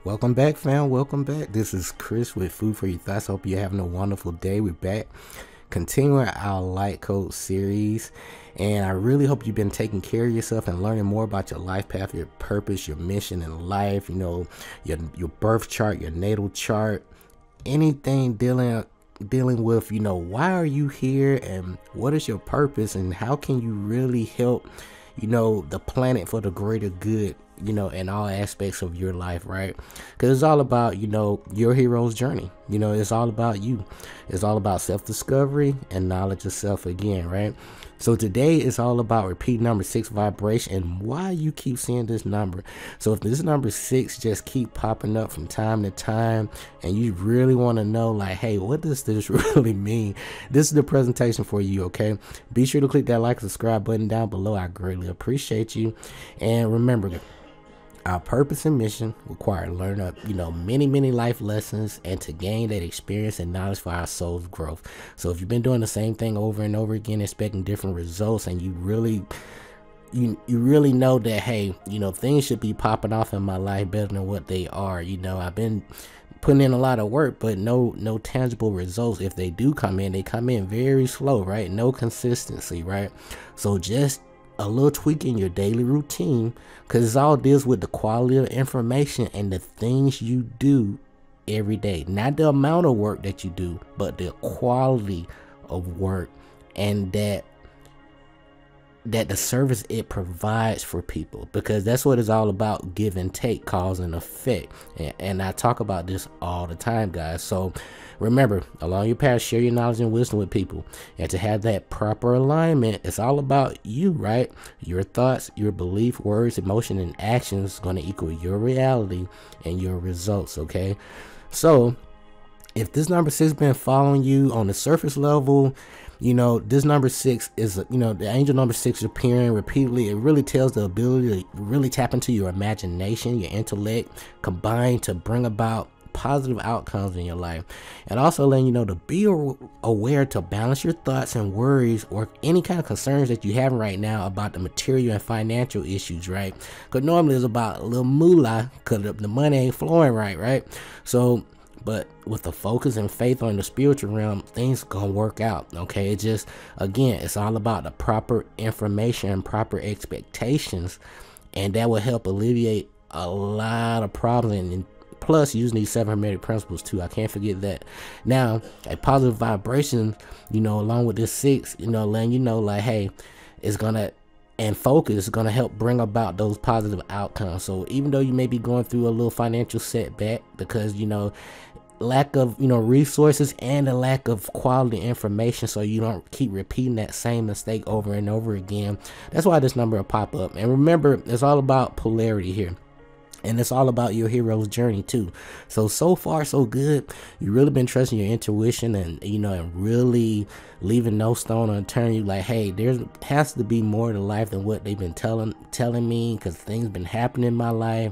Welcome back, fam. Welcome back. This is Chris with Food for Your Thoughts. Hope you're having a wonderful day. We're back continuing our light code series, and I really hope you've been taking care of yourself and learning more about your life path, your purpose, your mission in life, you know, your birth chart, your natal chart, anything dealing with, you know, why are you here and what is your purpose and how can you really help, you know, the planet for the greater good, you know, in all aspects of your life, right? Because it's all about, you know, your hero's journey. You know, it's all about you. It's all about self-discovery and knowledge of self again, right? So today is all about repeat number 6 vibration and why you keep seeing this number. So if this number 6 just keep popping up from time to time and you really want to know, like, hey, what does this really mean? This is the presentation for you, okay? Be sure to click that like and subscribe button down below. I greatly appreciate you. And remember, our purpose and mission require to learn you know, many life lessons and to gain that experience and knowledge for our soul's growth. So if you've been doing the same thing over and over again, expecting different results, and you really know that, hey, you know, things should be popping off in my life better than what they are. You know, I've been putting in a lot of work, but no tangible results. If they do come in, they come in very slow, right? No consistency, right? So just a little tweak in your daily routine, because it all deals with the quality of information and the things you do every day, not the amount of work that you do, but the quality of work, and that the service it provides for people, because that's what it's all about. Give and take, cause and effect, and I talk about this all the time, guys. So remember, along your path, share your knowledge and wisdom with people, and to have that proper alignment, it's all about you, right? Your thoughts, your belief, words, emotion, and actions going to equal your reality and your results. Okay, so if this number 6 been following you on the surface level, you know, this number 6 is, you know, the angel number 6 appearing repeatedly. It really tells the ability to really tap into your imagination, your intellect, combined to bring about positive outcomes in your life, and also letting you know to be aware to balance your thoughts and worries or any kind of concerns that you have right now about the material and financial issues, right? Because normally it's about a little moolah because the money ain't flowing right? So, but with the focus and faith on the spiritual realm, things gonna work out, okay? It just, again, it's all about the proper information and proper expectations, and that will help alleviate a lot of problems. And plus, using these 7 Hermetic Principles too, I can't forget that. Now, a positive vibration, you know, along with this 6, you know, letting you know, like, hey, it's gonna, and focus is going to help bring about those positive outcomes. So even though you may be going through a little financial setback because, you know, lack of, you know, resources and a lack of quality information, so you don't keep repeating that same mistake over and over again, that's why this number will pop up. And remember, it's all about polarity here, and it's all about your hero's journey too. So far so good. You really been trusting your intuition, and, you know, and really leaving no stone unturned. You like, hey, there has to be more to life than what they've been telling me, because things been happening in my life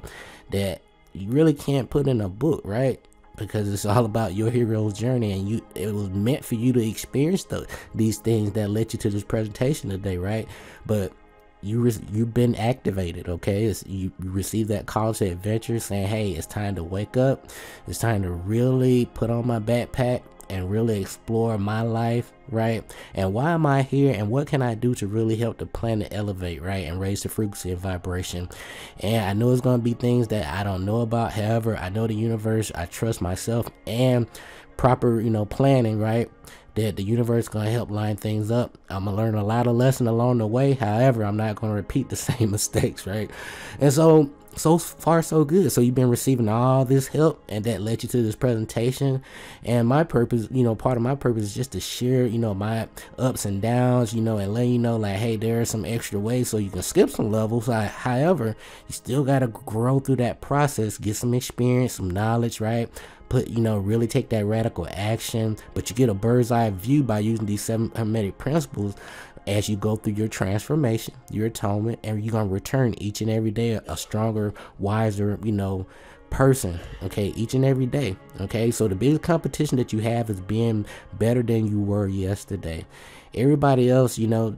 that you really can't put in a book, right? Because it's all about your hero's journey, and it was meant for you to experience these things that led you to this presentation today, right? But you've been activated, okay? You received that call to adventure saying, hey, it's time to wake up. It's time to really put on my backpack and really explore my life, right? And why am I here, and what can I do to really help the planet elevate, right? And raise the frequency and vibration. And I know it's going to be things that I don't know about. However, I know the universe, I trust myself, and proper, you know, planning, right? That the universe is going to help line things up. I'm going to learn a lot of lessons along the way. However, I'm not going to repeat the same mistakes, right? And so far so good. So you've been receiving all this help, and that led you to this presentation. And my purpose, you know, part of my purpose is just to share, you know, my ups and downs, you know, and let you know, like, hey, there are some extra ways so you can skip some levels. However, you still got to grow through that process, get some experience, some knowledge, right? You know, really take that radical action, but you get a bird's eye view by using these 7 Hermetic Principles as you go through your transformation, your atonement, and you're going to return each and every day a stronger, wiser, you know, person, okay, each and every day, okay? So the biggest competition that you have is being better than you were yesterday. Everybody else, you know,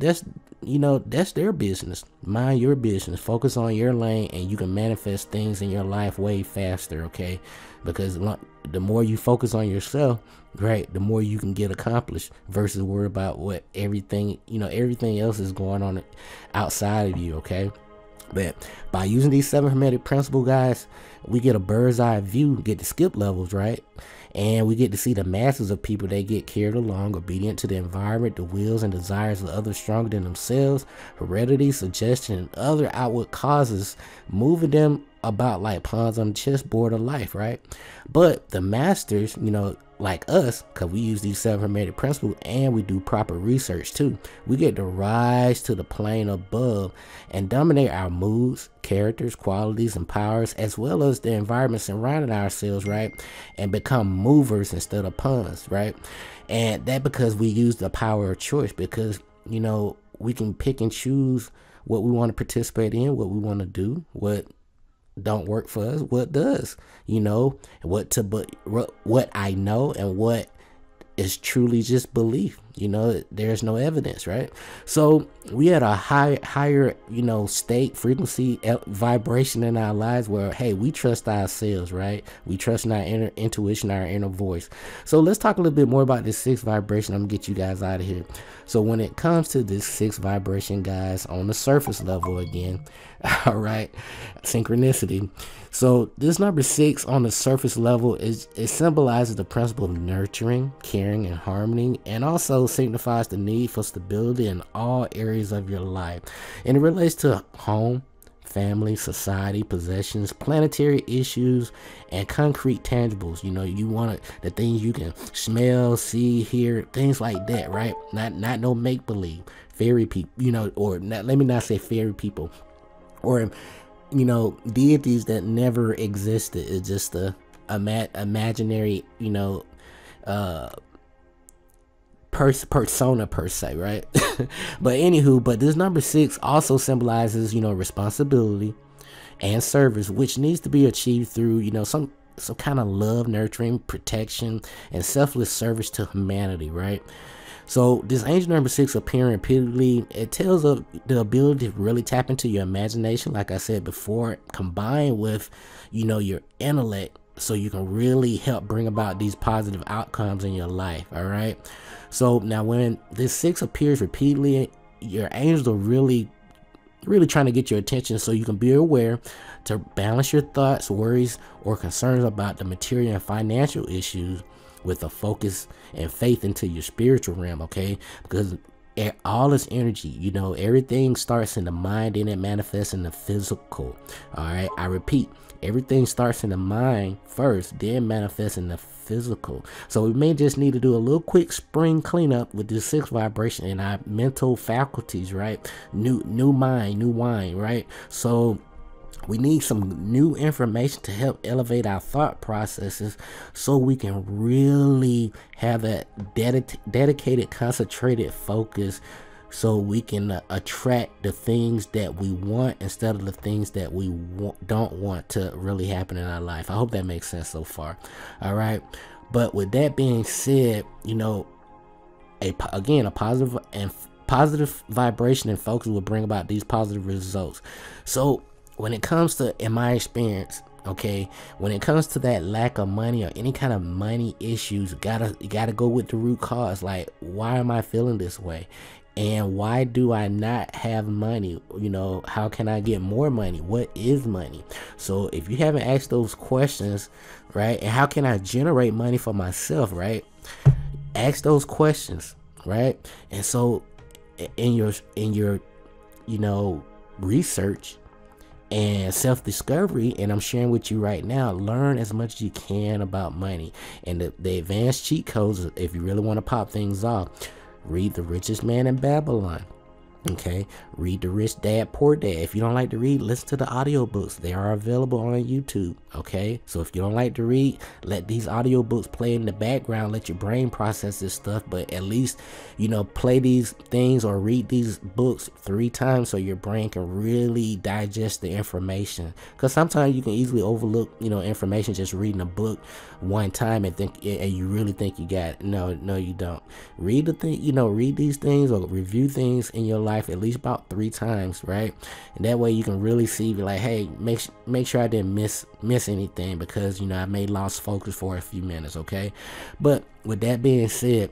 you know, that's their business. Mind your business. Focus on your lane, and you can manifest things in your life way faster, okay? Because the more you focus on yourself, right, the more you can get accomplished versus worry about what everything else is going on outside of you, okay? But by using these 7 Hermetic Principles, guys, we get a bird's eye view, get the skip levels, right? And we get to see the masses of people that get carried along, obedient to the environment, the wills and desires of others stronger than themselves, heredity, suggestion, and other outward causes, moving them about like pawns on the chessboard of life, right? But the masters, you know, like us, because we use these 7 Hermetic Principles and we do proper research too, we get to rise to the plane above and dominate our moods, characters, qualities, and powers, as well as the environment surrounding ourselves, right? And become movers instead of pawns, right? And that because we use the power of choice, because, you know, we can pick and choose what we want to participate in, what we want to do, what don't work for us, what does, you know, what I know and what is truly just belief. You know, there's no evidence, right? So we had a higher, you know, state, frequency, vibration in our lives where, hey, we trust ourselves, right? We trust in our inner intuition, our inner voice. So let's talk a little bit more about this 6th vibration. I'm gonna get you guys out of here. So when it comes to this 6th vibration, guys, on the surface level again, all right, synchronicity. So this number 6 on the surface level it symbolizes the principle of nurturing, caring, and harmony, and also signifies the need for stability in all areas of your life. And it relates to home, family, society, possessions, planetary issues, and concrete tangibles. You know, you want the things you can smell, see, hear, things like that, right? Not no make-believe, fairy people, you know, or not, let me not say fairy people, or, you know, deities that never existed. It's just a imaginary, you know, persona per se, right? But anywho, but this number 6 also symbolizes, you know, responsibility and service, which needs to be achieved through, you know, some kind of love, nurturing, protection, and selfless service to humanity, right? So this angel number 6 appearing repeatedly, it tells of the ability to really tap into your imagination, like I said before, combined with, you know, your intellect, so you can really help bring about these positive outcomes in your life. All right. So now when this 6 appears repeatedly, your angels are really trying to get your attention, so you can be aware to balance your thoughts, worries, or concerns about the material and financial issues with a focus and faith into your spiritual realm, okay? Because all this energy, you know, everything starts in the mind and it manifests in the physical. All right, I repeat, everything starts in the mind first, then manifests in the physical. So we may just need to do a little quick spring cleanup with this 6th vibration in our mental faculties, right? New mind, new wine, right? So we need some new information to help elevate our thought processes, so we can really have that dedicated, concentrated focus, so we can attract the things that we want instead of the things that we don't want to really happen in our life. I hope that makes sense so far. All right. But with that being said, you know, again, a positive vibration and focus will bring about these positive results. So when it comes to, in my experience, okay, when it comes to that lack of money or any kind of money issues, you gotta go with the root cause. Like, why am I feeling this way? And why do I not have money? You know, how can I get more money? What is money? So if you haven't asked those questions, right, and how can I generate money for myself, right? Ask those questions, right? And so in your you know, research and self-discovery, and I'm sharing with you right now, learn as much as you can about money. And the advanced cheat codes, if you really want to pop things off, read The Richest Man in Babylon. Okay, read The Rich Dad Poor Dad. If you don't like to read, listen to the audiobooks. They are available on YouTube. Okay, so if you don't like to read, let these audiobooks play in the background, let your brain process this stuff, but at least, you know, play these things or read these books 3 times so your brain can really digest the information. Because sometimes you can easily overlook, you know, information just reading a book 1 time and you really think you got it. No, you don't. Read the thing, you know, read these things or review things in your life life at least about 3 times, right? And that way you can really see, like, hey, make sure I didn't miss anything, because, you know, I may lost focus for a few minutes, okay? But with that being said,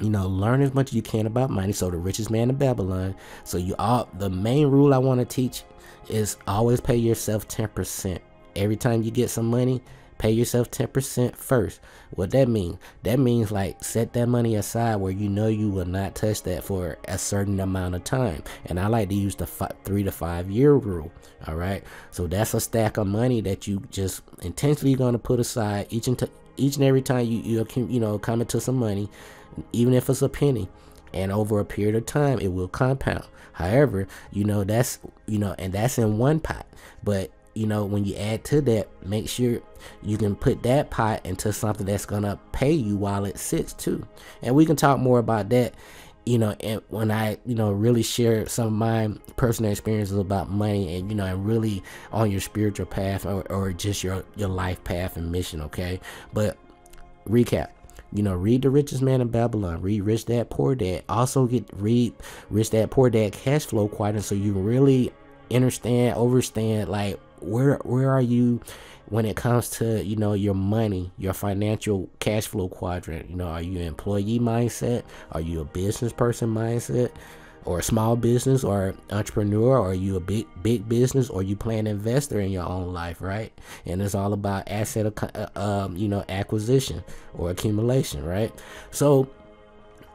you know, learn as much as you can about money. So the richest man in Babylon. So the main rule I want to teach is always pay yourself 10%. Every time you get some money, pay yourself 10% first. What that means? That means, like, set that money aside where you know you will not touch that for a certain amount of time. And I like to use the 3 to 5 year rule. All right. So that's a stack of money that you just intentionally going to put aside each and every time you come into some money, even if it's a penny. And over a period of time, it will compound. However, you know, that's, you know, and that's in one pot. But, you know, when you add to that, make sure you can put that pot into something that's going to pay you while it sits too. And we can talk more about that, you know, and when I, you know, really share some of my personal experiences about money, and, you know, and really on your spiritual path, or just your life path and mission. Okay. But recap. You know, read The Richest Man in Babylon. Read Rich Dad Poor Dad. Also read Rich Dad Poor Dad Cash Flow Quadrant, so you really understand, like, where are you when it comes to, you know, your money, your financial cash flow quadrant. You know, are you an employee mindset? Are you a business person mindset? Or a small business, or entrepreneur, or are you a big business, or you play an investor in your own life, right? And it's all about asset you know, acquisition or accumulation, right? So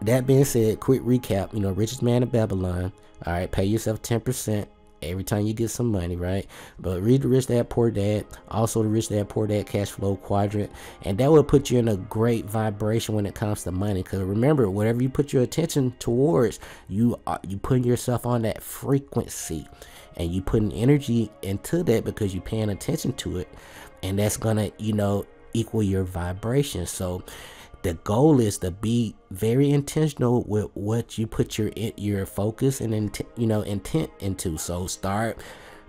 that being said, quick recap. You know, richest man in Babylon. All right, pay yourself 10% every time you get some money, right? But read The Rich Dad Poor Dad, also The Rich Dad Poor Dad Cash Flow Quadrant, and that will put you in a great vibration when it comes to money. Because remember, whatever you put your attention towards, you putting yourself on that frequency, and you putting energy into that because you're paying attention to it, and that's gonna, you know, equal your vibration. So the goal is to be very intentional with what you put your focus and intent into. So start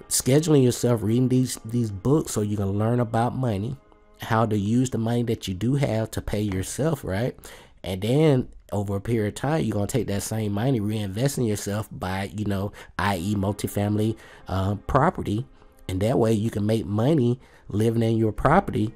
scheduling yourself reading these books so you can learn about money, how to use the money that you do have to pay yourself, right? And then over a period of time, you're gonna take that same money, reinvest in yourself by, you know, i.e. multifamily property, and that way you can make money living in your property,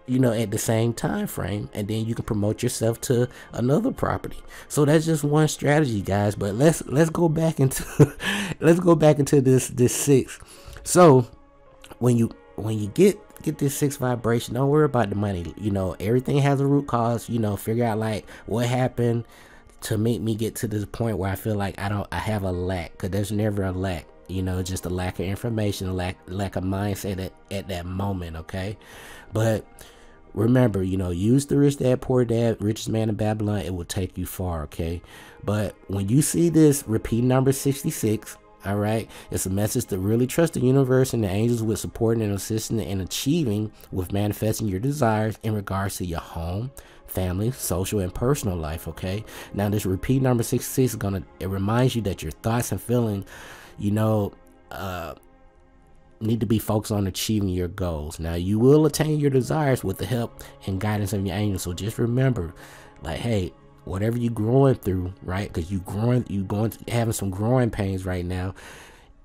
you know, at the same time frame, and then you can promote yourself to another property. So that's just one strategy, guys. But let's go back into this 6. So when you get this 6 vibration, don't worry about the money. You know, everything has a root cause. You know, figure out, like, what happened to make me get to this point where I feel like I have a lack, because there's never a lack. You know, just a lack of information, a lack of mindset at that moment. Okay, but remember, you know, use The Rich Dad Poor Dad, Richest Man in Babylon. It will take you far, okay? But when you see this repeat number 66, all right, it's a message to really trust the universe and the angels with supporting and assisting and achieving with manifesting your desires in regards to your home, family, social, and personal life, okay? Now, this repeat number 66 it reminds you that your thoughts and feelings, you know, need to be focused on achieving your goals. Now, you will attain your desires with the help and guidance of your angels. So just remember, like, hey, whatever you're growing through, right? Because having some growing pains right now.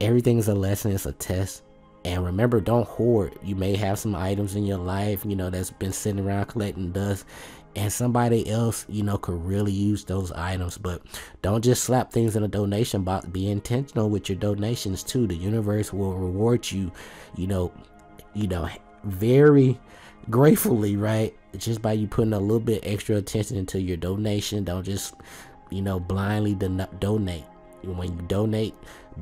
Everything is a lesson. It's a test. And remember, don't hoard. You may have some items in your life, you know, that's been sitting around collecting dust, and somebody else, you know, could really use those items. But don't just slap things in a donation box. Be intentional with your donations too. The universe will reward you, you know, very gratefully, right? Just by you putting a little bit extra attention into your donation. Don't just, you know, blindly donate. When you donate,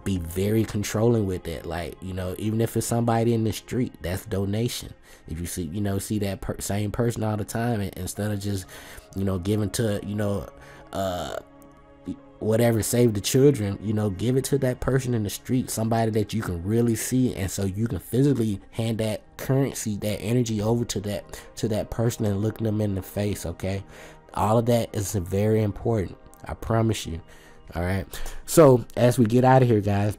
be very controlling with it. Like, you know, even if it's somebody in the street, that's donation. If you see that same person all the time, and instead of just, you know, giving to, you know, whatever, save the children, you know, give it to that person in the street, somebody that you can really see, and so you can physically hand that currency, that energy over to that person and look them in the face. Okay, all of that is very important, I promise you. All right, so as we get out of here, guys,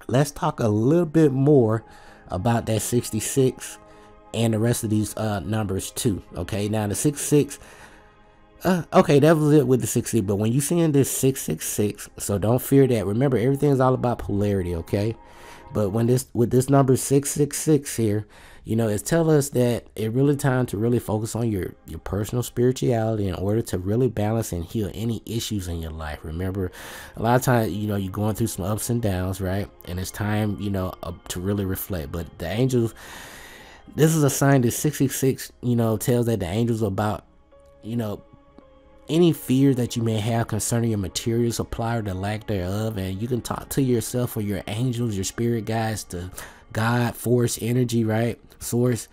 let's talk a little bit more about that 66 and the rest of these numbers too. Okay, now the 66, Okay, that was it with the 60. But when you seeing this 666, so don't fear that. Remember, everything is all about polarity, okay? But when this with this number 666 here, you know, it's telling us that it's really time to really focus on your personal spirituality in order to really balance and heal any issues in your life. Remember, a lot of times, you know, you're going through some ups and downs, right? And it's time, you know, to really reflect. But the angels, this is a sign that 666, you know, tells that the angels are about, you know, any fear that you may have concerning your material supply or the lack thereof. And you can talk to yourself or your angels, your spirit guides, to God, force, energy, right? Source.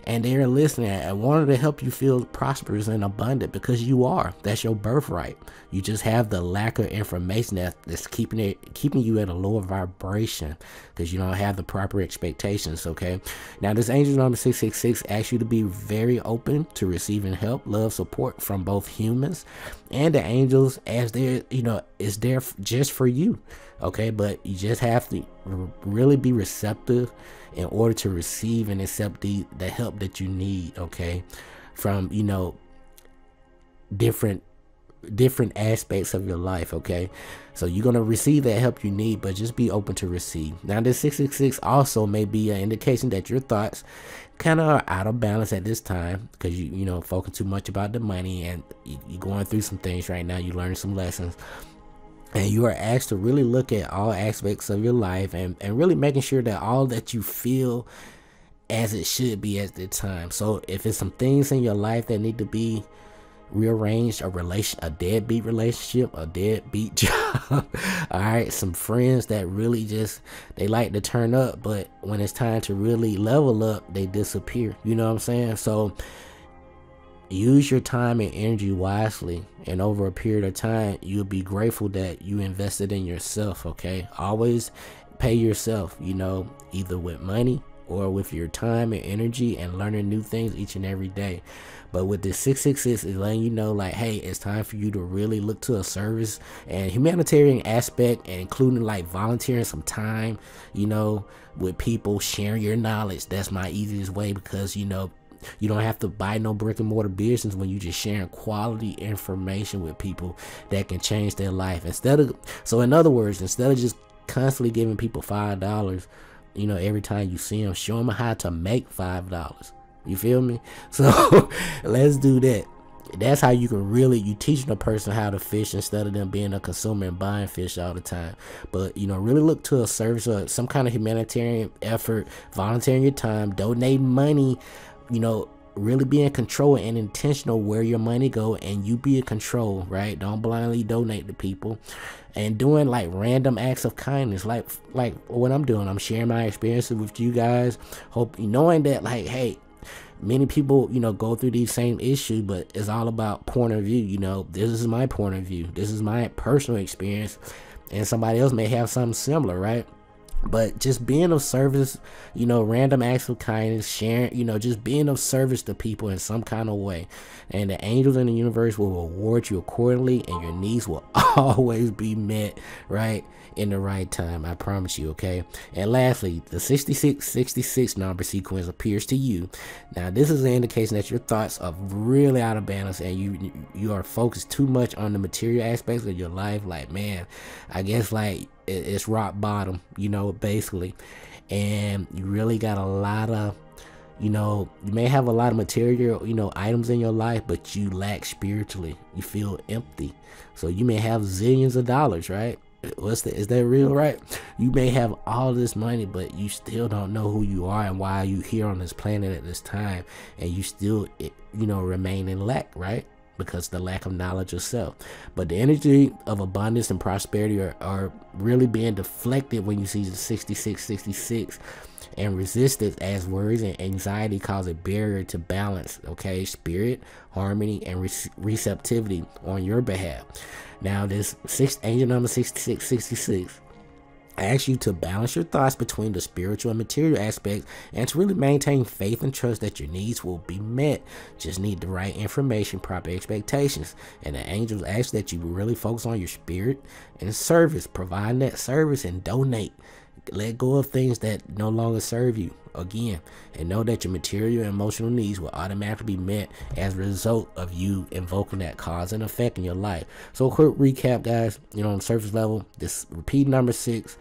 And they're listening and wanting to help you feel prosperous and abundant, because you are. That's your birthright. You just have the lack of information that's keeping you at a lower vibration, because you don't have the proper expectations. Okay. Now, this angel number 666 asks you to be very open to receiving help, love, support from both humans and the angels, as they're, you know, is there just for you. Okay, but you just have to really be receptive in order to receive and accept the help that you need, okay, from, you know, different aspects of your life. Okay, so you're going to receive that help you need, but just be open to receive. Now, this 666 also may be an indication that your thoughts kind of are out of balance at this time, because you know, focus too much about the money, and you're going through some things right now. You learn some lessons. And you are asked to really look at all aspects of your life and really making sure that all that you feel as it should be at the time. So if it's some things in your life that need to be rearranged, a deadbeat relationship, a deadbeat job, all right, some friends that really just, they like to turn up, but when it's time to really level up, they disappear. You know what I'm saying? So use your time and energy wisely, and over a period of time, you'll be grateful that you invested in yourself. Okay, always pay yourself, you know, either with money or with your time and energy, and learning new things each and every day. But with this 666, is letting you know, like, hey, it's time for you to really look to a service and humanitarian aspect, and including like volunteering some time, you know, with people, sharing your knowledge. That's my easiest way, because, you know, you don't have to buy no brick and mortar business when you just sharing quality information with people that can change their life. So in other words, instead of just constantly giving people $5, you know, every time you see them, show them how to make $5. You feel me? So let's do that. That's how you can really, you teaching a person how to fish instead of them being a consumer and buying fish all the time. But, you know, really look to a service or some kind of humanitarian effort, volunteering your time, donating money, you know, really be in control and intentional where your money go, and you be in control, right? Don't blindly donate to people, and doing like random acts of kindness, like what I'm doing. I'm sharing my experiences with you guys, knowing that, like, hey, many people, you know, go through these same issues, but it's all about point of view. You know, this is my point of view, this is my personal experience, and somebody else may have something similar, right? But just being of service, you know, random acts of kindness, sharing, you know, just being of service to people in some kind of way. And the angels in the universe will reward you accordingly, and your needs will always be met, right, in the right time. I promise you, okay? And lastly, the 6666 number sequence appears to you. Now, this is an indication that your thoughts are really out of balance, and you are focused too much on the material aspects of your life. Like, man, I guess, like, it's rock bottom, you know, basically. And you really got a lot of, you know, you may have a lot of material, you know, items in your life, but you lack spiritually. You feel empty. So you may have zillions of dollars, right? Is that real, right? You may have all this money, but you still don't know who you are and why you here on this planet at this time, and you still, you know, remain in lack, right? Because the lack of knowledge of self. But the energy of abundance and prosperity are really being deflected when you see the 6666, and resistance, as worries and anxiety cause a barrier to balance, okay, spirit, harmony, and receptivity on your behalf. Now, this angel number 6666 asks you to balance your thoughts between the spiritual and material aspects, and to really maintain faith and trust that your needs will be met. Just need the right information, proper expectations. And the angels ask that you really focus on your spirit and service, providing that service, and donate. let go of things that no longer serve you again, and know that your material and emotional needs will automatically be met as a result of you invoking that cause and effect in your life. So quick recap, guys, you know, on the surface level, this repeat number 6,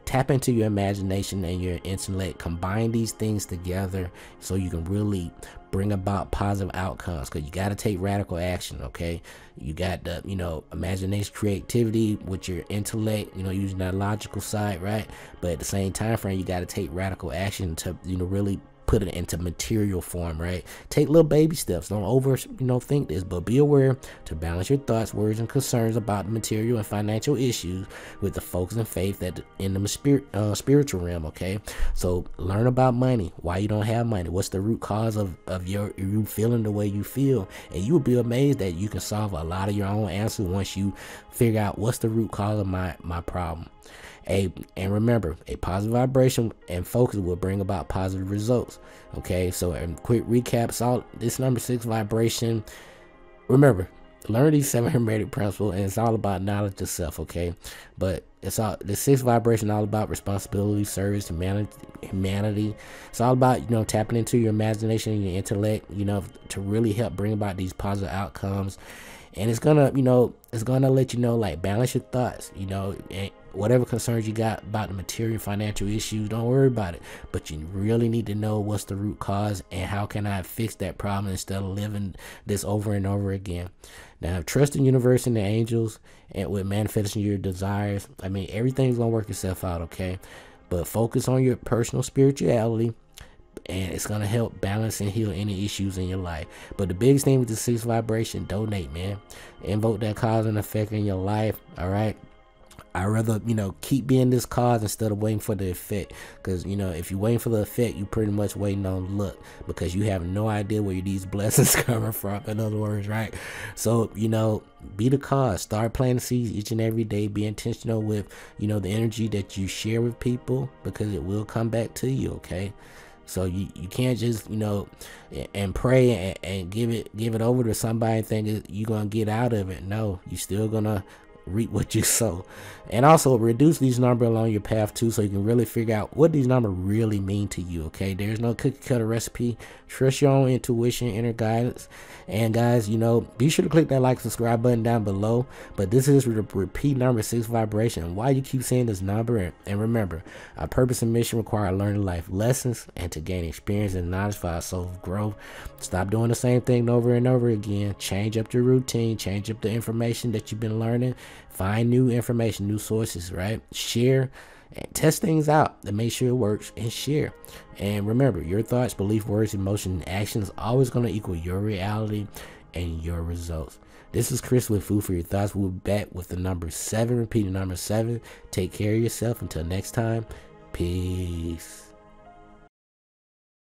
tap into your imagination and your intellect, combine these things together so you can really bring about positive outcomes, because you got to take radical action. Okay, you got the, you know, imagination, creativity with your intellect, you know, using that logical side, right? But at the same time frame, you got to take radical action to, you know, really put it into material form, right? Take little baby steps. Don't over, you know, think this, but be aware to balance your thoughts, words, and concerns about material and financial issues with the focus and faith that in the spiritual realm. Okay, so learn about money, why you don't have money, what's the root cause of you feeling the way you feel, and you will be amazed that you can solve a lot of your own answers once you figure out what's the root cause of my problem. And remember, a positive vibration and focus will bring about positive results. Okay, so in quick recaps, all this number 6 vibration, remember, learn these 7 hermetic principles, and it's all about knowledge of self. Okay, but it's all, the 6th vibration, all about responsibility, service, humanity. It's all about, you know, tapping into your imagination and your intellect, you know, to really help bring about these positive outcomes. And it's gonna, you know, it's gonna let you know, like, balance your thoughts, you know, and whatever concerns you got about the material financial issues, don't worry about it, but you really need to know what's the root cause and how can I fix that problem instead of living this over and over again. Now, trust the universe and the angels, and with manifesting your desires, I mean, everything's gonna work itself out. Okay, but focus on your personal spirituality, and it's gonna help balance and heal any issues in your life. But the biggest thing with the 6th vibration, donate, man. Invoke that cause and effect in your life. All right, I'd rather, you know, keep being this cause instead of waiting for the effect, because, you know, if you're waiting for the effect, you pretty much waiting on luck, because you have no idea where these blessings coming from, in other words, right? So, you know, be the cause. Start planting seeds each and every day. Be intentional with, you know, the energy that you share with people, because it will come back to you. Okay, so you can't just, you know, and pray and give it over to somebody and think you're gonna get out of it. No, you still gonna reap what you sow. And also reduce these numbers along your path too, so you can really figure out what these numbers really mean to you. Okay, there's no cookie cutter recipe. Trust your own intuition, inner guidance. And guys, you know, be sure to click that like, subscribe button down below. But this is the repeat number 6 vibration. Why you keep saying this number? And remember, our purpose and mission require learning life lessons and to gain experience and knowledge for our soul growth. Stop doing the same thing over and over again. Change up your routine, change up the information that you've been learning. Find new information, new sources, right? Share and test things out to make sure it works, and share. And remember, your thoughts, belief, words, emotion, and actions always going to equal your reality and your results. This is Chris with Food for Your Thoughts. We'll be back with the number 7, repeating number 7. Take care of yourself. Until next time, peace.